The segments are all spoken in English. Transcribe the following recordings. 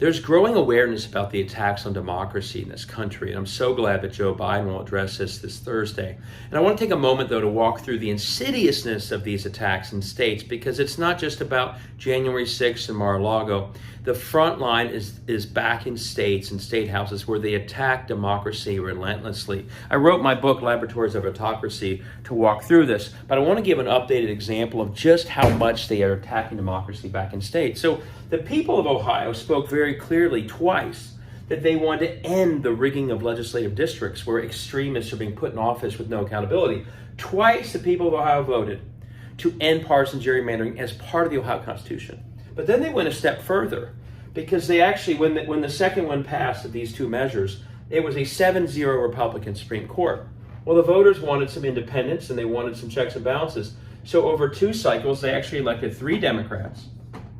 There's growing awareness about the attacks on democracy in this country, and I'm so glad that Joe Biden will address this Thursday. And I want to take a moment, though, to walk through the insidiousness of these attacks in states, because it's not just about January 6th and Mar-a-Lago. The front line is back in states and state houses where they attack democracy relentlessly. I wrote my book, Laboratories of Autocracy, to walk through this, but I want to give an updated example of just how much they are attacking democracy back in states. So the people of Ohio spoke very clearly twice that they wanted to end the rigging of legislative districts where extremists are being put in office with no accountability. Twice the people of Ohio voted to end partisan gerrymandering as part of the Ohio Constitution. But then they went a step further, because they actually, when the second one passed of these two measures, it was a 7-0 Republican Supreme Court. Well, the voters wanted some independence and they wanted some checks and balances. So over 2 cycles, they actually elected 3 Democrats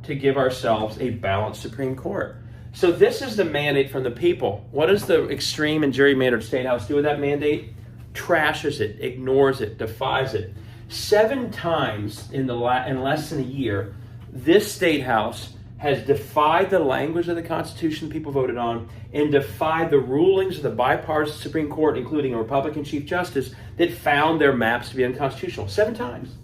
to give ourselves a balanced Supreme Court. So this is the mandate from the people. What does the extreme and gerrymandered state house do with that mandate? Trashes it, ignores it, defies it. 7 times in less than a year, this state house has defied the language of the Constitution people voted on and defied the rulings of the bipartisan Supreme Court, including a Republican Chief Justice, that found their maps to be unconstitutional. 7 times.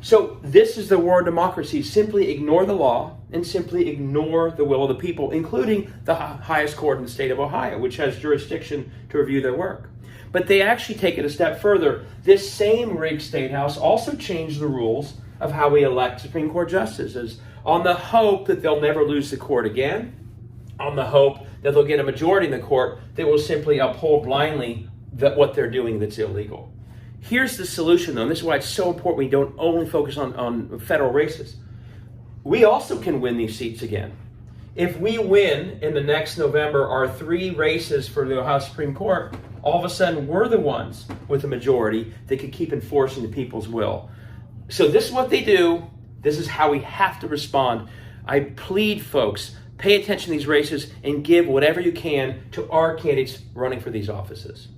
So this is the war on democracy. Simply ignore the law and simply ignore the will of the people, including the highest court in the state of Ohio, which has jurisdiction to review their work. But they actually take it a step further. This same rigged state house also changed the rules of how we elect Supreme Court justices, on the hope that they'll never lose the court again, on the hope that they'll get a majority in the court that will simply uphold blindly what they're doing that's illegal. Here's the solution, though, and this is why it's so important we don't only focus on federal races. We also can win these seats again. If we win in the next November our 3 races for the Ohio Supreme Court, all of a sudden we're the ones with a majority that can keep enforcing the people's will. So this is what they do. This is how we have to respond. I plead, folks, pay attention to these races and give whatever you can to our candidates running for these offices.